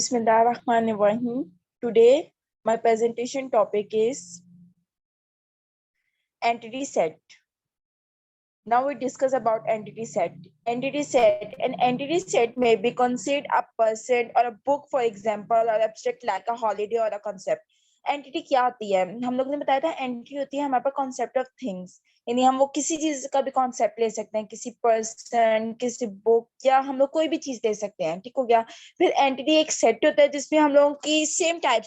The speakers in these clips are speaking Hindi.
Bismillahirrahmanirrahim. Today, my presentation topic is entity set. Now we discuss about entity set. Entity set. An entity set may be considered a person or a book, for example, or abstract like a holiday or a concept. Entity क्या होती है? हम लोग ने बताया था एंटिटी होती है हमारे पास कॉन्सेप्ट ऑफ थिंग्स, यानी हम वो किसी चीज का भी कॉन्सेप्ट ले सकते हैं, किसी पर्सन, किसी बुक, या हम लोग कोई भी चीज ले सकते हैं। ठीक हो गया। फिर एंटिटी एक सेट होता है जिसमें हम लोगों की सेम टाइप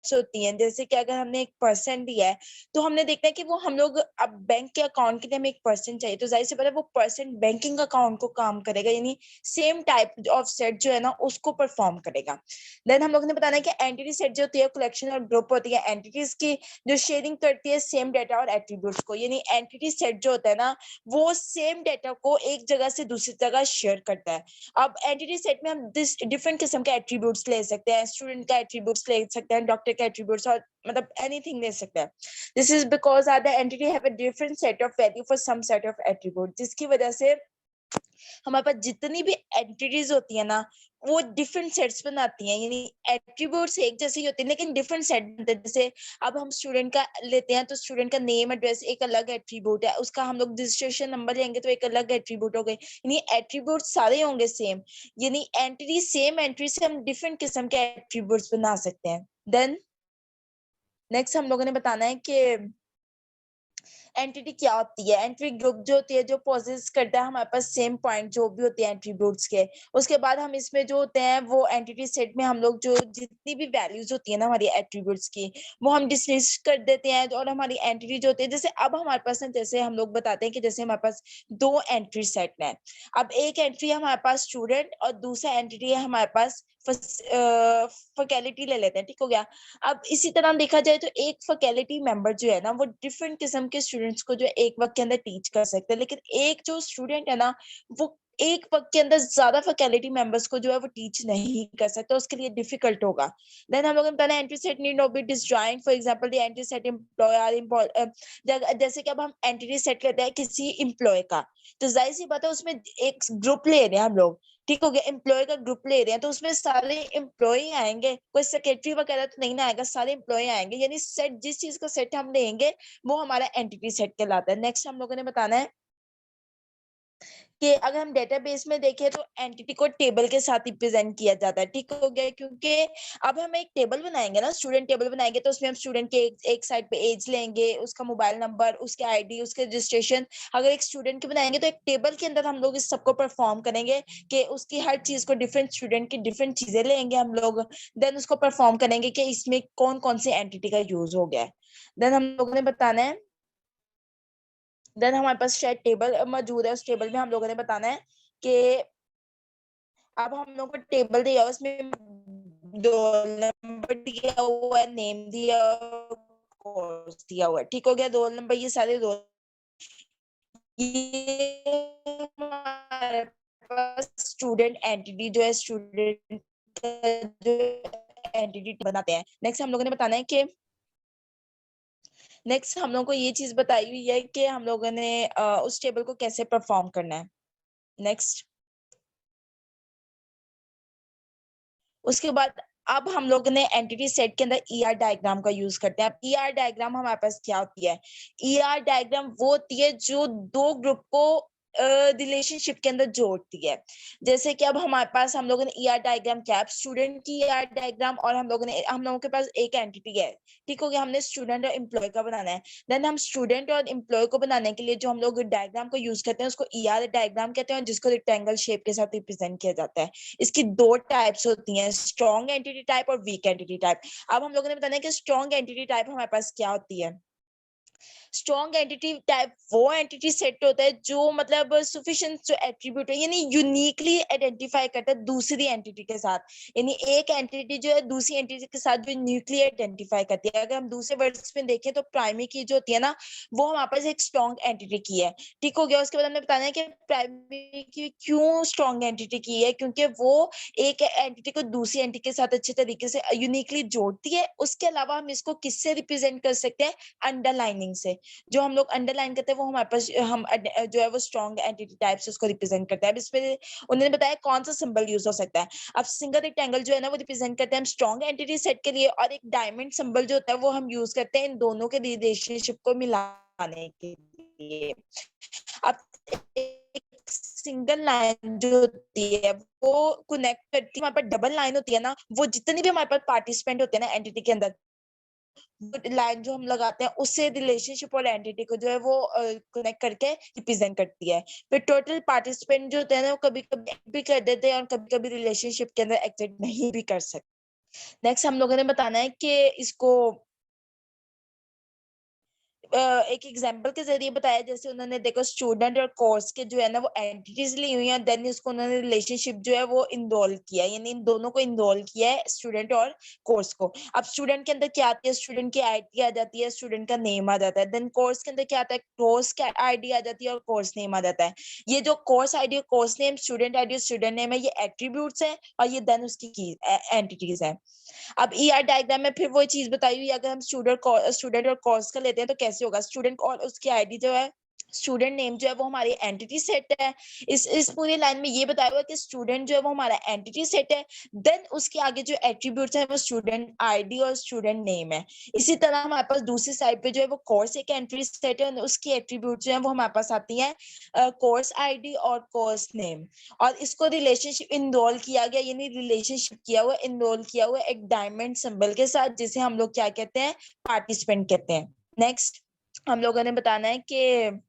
होती हैं। जैसे कि अगर हमने एक पर्सन दिया है तो हमने देखना है कि वो हम लोग अब बैंक के अकाउंट के लिए हमें एक पर्सन चाहिए, तो जाहिर सी बात है वो पर्सन बैंकिंग अकाउंट को काम करेगा, यानी सेम टाइप ऑफ सेट जो है ना उसको परफॉर्म करेगा। देन हम लोग ने बताना है कि एंटिटी सेट जो होती है कलेक्शन और ग्रुप होती है एंटिटीज की, जो शेयरिंग करती है सेम डेटा और एट्रीब्यूट्स को। यानी एंटिटी सेट जो होता है ना वो सेम डेटा को एक जगह से दूसरी जगह शेयर करता है। अब एंटिटी सेट में हम डिफरेंट किस्म के एट्रीब्यूट्स ले सकते हैं, स्टूडेंट का एट्रीब्यूट्स ले सकते हैं, डॉक्टर के एट्रीब्यूट्स, और मतलब एनीथिंग ले सकते हैं। This is because are the entity have a different set of value for some set of attribute, जिसकी वजह से हमारे पास जितनी भी एंटिटीज होती है ना वो डिफरेंट सेट्स बनाती हैं। यानी एट्रीब्यूट्स एक जैसी होती है लेकिन डिफरेंट सेट बनते हैं। जैसे अब हम स्टूडेंट का लेते हैं तो स्टूडेंट का नेम एड्रेस एक अलग एट्रीब्यूट है, उसका हम लोग रजिस्ट्रेशन नंबर लेंगे तो एक अलग एट्रीब्यूट हो गए, यानी एट्रीब्यूट सारे होंगे सेम। यानी एंटिटी सेम एंट्री से हम डिफरेंट किस्म के एट्रीब्यूट्स बना सकते हैं। देन नेक्स्ट हम लोगों ने बताना है कि एंटिटी क्या होती है। एंट्री ग्रुप जो होती है जो पोजेस करता है हमारे पास सेम पॉइंट जो भी होते हैं एट्रीब्यूट्स के। उसके बाद हम इसमें जो होते हैं वो एंटिटी सेट में हम लोग जो जितनी भी वैल्यूज होती है ना हमारी एट्रीब्यूट्स की वो हम डिसमिस कर देते हैं, और हमारी एंटिटी जो होती है, जैसे अब हमारे पास ना, जैसे हम लोग बताते हैं कि जैसे हमारे पास दो एंट्री सेट है। अब एक एंट्री है हमारे पास स्टूडेंट और दूसरा एंटिटी है हमारे पास फैकल्टी ले लेते हैं। ठीक हो गया। अब इसी तरह देखा जाए तो एक फैकल्टी मेंबर जो है ना वो डिफरेंट किस्म के स्टूडेंट्स को जो एक वक्त के अंदर टीच कर सकते हैं, लेकिन एक जो स्टूडेंट है ना वो एक वक्त के अंदर ज्यादा फैकल्टी मेंबर्स को जो है वो टीच नहीं कर सकता, उसके लिए डिफिकल्ट होगा। देन हम लोग ने बताया entry set need not be disjoint, for example the entry set employ are जैसे कि अब हम एंटिटी सेट लेते हैं किसी एम्प्लॉय का, तो जाहिर सी बात है उसमें एक ग्रुप ले रहे हैं हम लोग। ठीक हो गया। एम्प्लॉय का ग्रुप ले रहे हैं तो उसमें सारे एम्प्लॉय आएंगे, कोई सेक्रेटरी वगैरह तो नहीं ना आएगा, सारे एम्प्लॉय आएंगे। यानी सेट जिस चीज का सेट हम लेंगे वो हमारा एंटिटी सेट कहलाता है। नेक्स्ट हम लोगों ने बताना है कि अगर हम डेटाबेस में देखें तो एंटिटी को टेबल के साथ रिप्रेजेंट किया जाता है। ठीक हो गया। क्योंकि अब हम एक टेबल बनाएंगे ना, स्टूडेंट टेबल बनाएंगे, तो उसमें हम स्टूडेंट के एक साइड पे एज लेंगे, उसका मोबाइल नंबर, उसके आईडी, उसके रजिस्ट्रेशन। अगर एक स्टूडेंट के बनाएंगे तो एक टेबल के अंदर हम लोग इस सबको परफॉर्म करेंगे कि उसकी हर चीज को डिफरेंट स्टूडेंट की डिफरेंट चीजें लेंगे हम लोग, देन उसको परफॉर्म करेंगे कि इसमें कौन कौन सी एंटिटी का यूज हो गया है। देन हम लोगों ने बताना है, देन हमारे पास शायद टेबल मौजूद है, उस टेबल में हम लोगों ने बताना है कि अब हम लोगों को टेबल दिया हुआ, उसमें रोल नंबर दिया हुआ है, नेम दिया हुआ, कोर्स दिया हुआ है। ठीक हो गया। रोल नंबर, ये सारे रोल, ये हमारे पास स्टूडेंट एंटिटी जो है, स्टूडेंट जो एंटिटी बनाते हैं। नेक्स्ट हम लोगों ने बताना है कि नेक्स्ट हम लोगों को ये चीज बताई हुई है कि हम लोगों ने उस टेबल को कैसे परफॉर्म करना है। नेक्स्ट उसके बाद अब हम लोग ने एंटिटी सेट के अंदर ईआर डायग्राम का यूज करते हैं। अब ईआर डायग्राम हमारे पास क्या होती है? ईआर डायग्राम वो होती है जो दो ग्रुप को रिलेशनशिप के अंदर जोड़ती है। जैसे कि अब हमारे पास हम लोगों ने ईआर डायग्राम क्या है, स्टूडेंट की ईआर डायग्राम, और हम लोगों के पास एक एंटिटी है। ठीक हो गया। हमने स्टूडेंट और एम्प्लॉय का बनाना है। देन हम स्टूडेंट और एम्प्लॉय को बनाने के लिए जो हम लोग डायग्राम को यूज करते हैं उसको ईआर डायग्राम कहते हैं, जिसको रेक्टेंगल शेप के साथ रिप्रेजेंट किया जाता है। इसकी दो टाइप्स होती हैं, स्ट्रॉन्ग एंटिटी टाइप और वीक एंटिटी टाइप। अब हम लोगों ने बताना है कि स्ट्रॉन्ग एंटिटी टाइप हमारे पास क्या होती है। स्ट्रॉन्ग एंटिटी टाइप वो एंटिटी सेट होता है जो मतलब सफिशिएंट जो एट्रीब्यूट है, यानी यूनिकली आइडेंटिफाई करता है दूसरी एंटिटी के साथ। यानी एक एंटिटी जो है दूसरी एंटिटी के साथ जो न्यूक्लियर आइडेंटिफाई करती है। अगर हम दूसरे वर्ड्स में देखें तो प्राइमरी की जो होती है ना वो हमारे पास एक स्ट्रॉन्ग एंटिटी की है। ठीक हो गया। उसके बाद हमने बताना है कि प्राइमरी की क्यों स्ट्रॉन्ग एंटिटी की है, क्योंकि वो एक एंटिटी को दूसरी एंटिटी के साथ अच्छे तरीके से यूनिकली जोड़ती है। उसके अलावा हम इसको किससे रिप्रेजेंट कर सकते हैं? अंडरलाइनिंग अंडरलाइनिंग से। जो हम लोग अंडरलाइन करते हैं वो हमारे पास हम जो है वो स्ट्रॉन्ग एंटिटी टाइप से उसको रिप्रेजेंट करता है। अब इसमें उन्होंने बताया कौन सा सिंबल यूज हो सकता है। अब सिंगल रेक्टेंगल जो है ना वो रिप्रेजेंट करते हैं हम स्ट्रॉन्ग एंटिटी सेट के लिए, और एक डायमंड सिंबल जो होता है वो हम यूज करते हैं इन दोनों के रिलेशनशिप को मिलाने के लिए। अब एक सिंगल लाइन जो होती है वो कनेक्ट करती है, हमारे पास डबल लाइन होती है ना, वो जितने भी हमारे पास पार्टिसिपेंट होते हैं ना एंटिटी के अंदर, लाइन जो हम लगाते हैं उससे रिलेशनशिप और एंटिटी को जो है वो कनेक्ट करके रिप्रेजेंट करती है। फिर टोटल पार्टिसिपेंट जो होते हैं ना वो कभी कभी भी कर देते हैं और कभी कभी रिलेशनशिप के अंदर एक्ट नहीं भी कर सकते। नेक्स्ट हम लोगों ने बताना है कि इसको एक एग्जांपल के जरिए बताया। जैसे उन्होंने देखो स्टूडेंट और कोर्स के जो है ना वो एंटिटीज ली हुई हैं, देन इसको उन्होंने रिलेशनशिप जो है वो इन्वॉल्व किया, यानी इन दोनों को इन्वॉल्व किया है, स्टूडेंट और कोर्स को। अब स्टूडेंट के अंदर क्या आती है, स्टूडेंट की आईडी आ जाती है, स्टूडेंट का नेम आ जाता है। देन कोर्स के अंदर क्या आता है, कोर्स की आईडी आ जाती है और कोर्स नेम आ जाता है। ये जो course ID, course name, student ID, student name है, ये एट्रीब्यूट्स है और ये देन उसकी की एंटिटीज है। अब ईआर डायग्राम में फिर वो चीज बताई हुई है, अगर हम स्टूडेंट और कोर्स का लेते हैं तो कैसे होगा। स्टूडेंट और उसकी आईडी जो है, स्टूडेंट नेम जो है वो हमारी एंटिटी सेट है। इस पूरी लाइन में ये बताया हुआ है कि स्टूडेंट जो है वो हमारा एंटिटी सेट है, देन उसके आगे जो एट्रीब्यूट्स है वो स्टूडेंट आईडी और स्टूडेंट नेम है। इसी तरह हमारे पास दूसरी साइड पे जो है वो कोर्स एक एंटिटी सेट है, उसकी एट्रीब्यूट जो है वो हमारे पास आती है कोर्स आईडी और कोर्स नेम। और इसको रिलेशनशिप इनरोल किया गया, यानी रिलेशनशिप किया हुआ, इनरोल किया हुआ एक डायमंड सिंबल के साथ, जिसे हम लोग क्या कहते हैं, पार्टिसिपेंट कहते हैं। नेक्स्ट हम लोगों ने बताना है कि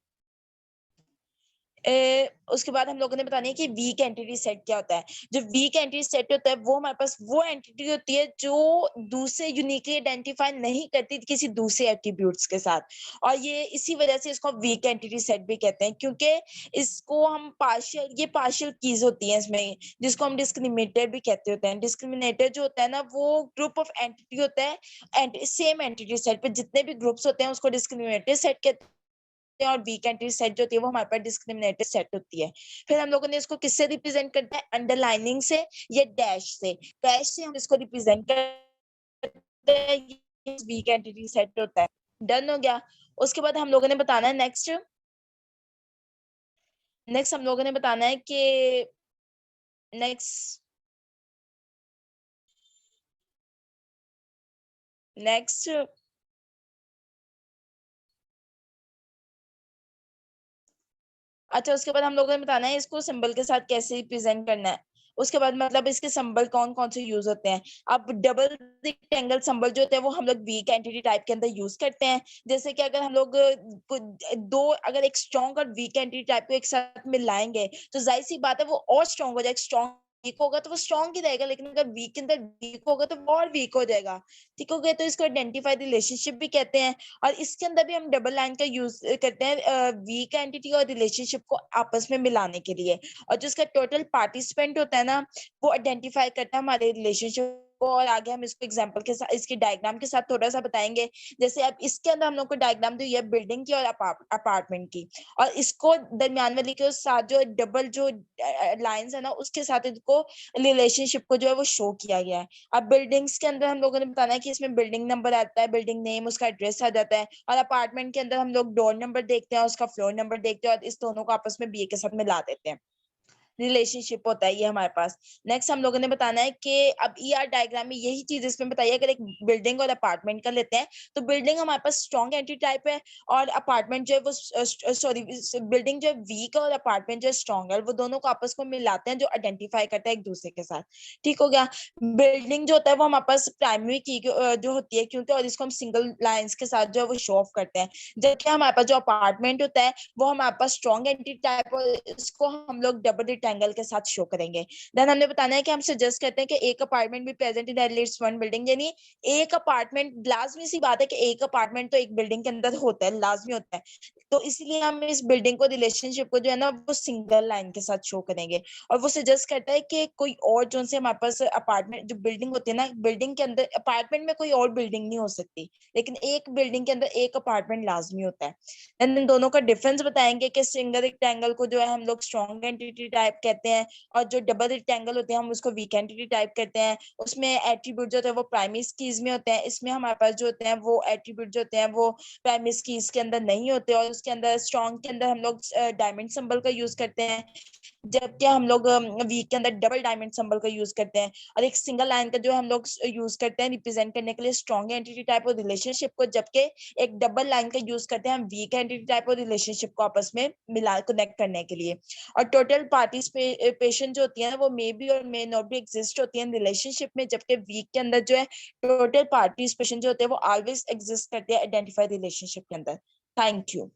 उसके बाद हम लोगों ने बताना है कि वीक एंटिटी सेट क्या होता है। जो वीक एंटिटी सेट होता है वो हमारे पास वो एंटिटी होती है जो दूसरे यूनिकली आइडेंटिफाई नहीं करती किसी दूसरे एट्रीब्यूट्स के साथ, और ये इसी वजह से इसको वीक एंटिटी सेट भी कहते हैं, क्योंकि इसको हम पार्शियल कीज होती हैं इसमें, जिसको हम डिस्क्रिमिनेटर भी कहते होते हैं। डिस्क्रिमिनेटर जो होता है ना वो ग्रुप ऑफ एंटिटी होता है, सेम एंटिटी सेट पे जितने भी ग्रुप्स होते हैं उसको डिस्क्रिमिनेटर सेट कहते हैं, और वीक एंटिटी सेट जो होती है वो हमारे पास डिस्क्रिमिनेटेड सेट होती है। फिर हम लोगों ने इसको किससे रिप्रेजेंट करते हैं, अंडरलाइनिंग से या डैश से। डैश से हम इसको रिप्रेजेंट करते हैं, ये वीक एंटिटी सेट होता है। डन हो गया। उसके बाद हम लोगों ने बताना है नेक्स्ट हम लोगों ने बताना है कि नेक्स्ट नेक्स्ट अच्छा, उसके बाद हम लोगों ने बताना है इसको सिंबल के साथ कैसे रिप्रेजेंट करना है। उसके बाद मतलब इसके सिंबल कौन कौन से यूज होते हैं। अब डबल रेक्टेंगल सिंबल जो होते हैं वो हम लोग वीक एंटिटी टाइप के अंदर यूज करते हैं। जैसे कि अगर हम लोग दो अगर एक स्ट्रॉन्ग और वीक एंटिटी टाइप को एक साथ मिलाएंगे तो जाहिर सी बात है वो और स्ट्रॉन्ग हो जाएगा। स्ट्रॉन्ग वीक होगा तो वो स्ट्रॉन्ग ही रहेगा, लेकिन अगर वीक के अंदर वीक होगा तो वो और वीक हो जाएगा। ठीक हो गया, तो इसको आइडेंटिफाइड रिलेशनशिप भी कहते हैं। और इसके अंदर भी हम डबल लाइन का यूज करते हैं वीक एंटिटी और रिलेशनशिप को आपस में मिलाने के लिए। और जो इसका टोटल पार्टिसिपेंट होता है ना वो आइडेंटिफाई करता है हमारे रिलेशनशिप को। और आगे हम इसको एग्जांपल के साथ, इसकी डायग्राम के साथ थोड़ा सा बताएंगे। जैसे अब इसके अंदर हम लोग को डायग्राम दी है बिल्डिंग की और अपार्टमेंट की, और इसको दरमियान वाली के साथ जो डबल जो लाइंस है ना उसके साथ इसको रिलेशनशिप को जो है वो शो किया गया है। अब बिल्डिंग्स के अंदर हम लोगों ने बताना है कि इसमें बिल्डिंग नंबर आता है, बिल्डिंग नेम, उसका एड्रेस आ जाता है। और अपार्टमेंट के अंदर हम लोग डोर नंबर देखते हैं, उसका फ्लोर नंबर देखते हैं, और इस दोनों को आपस में बीए के साथ मिला देते हैं। रिलेशनशिप होता है ये हमारे पास। नेक्स्ट हम लोगों ने बताना है कि अब ईआर डायग्राम में यही चीज इसमें बताइए। अगर एक बिल्डिंग और अपार्टमेंट का लेते हैं तो बिल्डिंग हमारे पास स्ट्रॉन्ग एंटिटी टाइप है, और अपार्टमेंट जो है वो सॉरी बिल्डिंग जो है वीक है और अपार्टमेंट जो है स्ट्रॉन्ग है, वो दोनों को आपस में मिलाते हैं जो आइडेंटिफाई करते हैं एक दूसरे के साथ। ठीक हो गया। बिल्डिंग जो होता है वो हमारे पास प्राइमरी की जो होती है, क्योंकि और इसको हम सिंगल लाइंस के साथ जो है वो शो ऑफ करते हैं। जबकि हमारे पास जो अपार्टमेंट होता है वो हमारे पास स्ट्रॉन्ग एंटिटी टाइप, और इसको हम लोग डबल रेक्टेंगल के साथ शो करेंगे। देन हमने बताना है कि हम सजेस्ट करते हैं कि एक अपार्टमेंट भी present in at least one building, यानी एक अपार्टमेंट, लाजमी सी बात है कि एक अपार्टमेंट तो एक बिल्डिंग के अंदर होता है, लाजमी होता है। तो इसलिए हम इस बिल्डिंग को, रिलेशनशिप को जो है ना वो सिंगल लाइन के साथ शो करेंगे। और वो सजेस्ट करता है कि कोई और जो से हमारे पास अपार्टमेंट जो बिल्डिंग होती है ना, बिल्डिंग के अंदर अपार्टमेंट में कोई और बिल्डिंग नहीं हो सकती, लेकिन एक बिल्डिंग के अंदर एक अपार्टमेंट लाजमी होता है। एंड इन दोनों का डिफरेंस बताएंगे कि सिंगल रेक्टेंगल को जो है हम लोग स्ट्रॉन्ग एंटिटी टाइप कहते हैं, और जो डबल रेक्टेंगल होते हैं हम उसको वीक एंटिटी टाइप कहते हैं। उसमें एट्रीब्यूट जो होते हैं वो प्राइमरी कीज में होते हैं। इसमें हमारे पास जो होते हैं वो एट्रीब्यूट जो होते हैं वो प्राइमरी कीज के अंदर नहीं होते, और उसके अंदर स्ट्रॉन्ग के अंदर हम लोग डायमंड सिंबल का यूज करते हैं, जबकि हम लोग वीक के अंदर डबल डायमंड सिंबल का यूज करते हैं। और एक सिंगल लाइन का जो हम लोग यूज करते हैं रिप्रेजेंट करने के लिए स्ट्रॉन्ग एंटिटी टाइप और रिलेशनशिप को, जबकि एक डबल लाइन का यूज करते हैं हम वीक एंटिटी टाइप और रिलेशनशिप को आपस में मिला कनेक्ट करने के लिए। और टोटल पार्टिसिपेशन जो होती है वो मे बी और मे नॉट भी एग्जिस्ट होती है रिलेशनशिप में, जबकि वीक के अंदर जो है टोटल पार्टिसिपेशन जो होते हैं वो ऑलवेज एग्जिस्ट करते हैं आइडेंटिफाई रिलेशनशिप के अंदर। Thank you.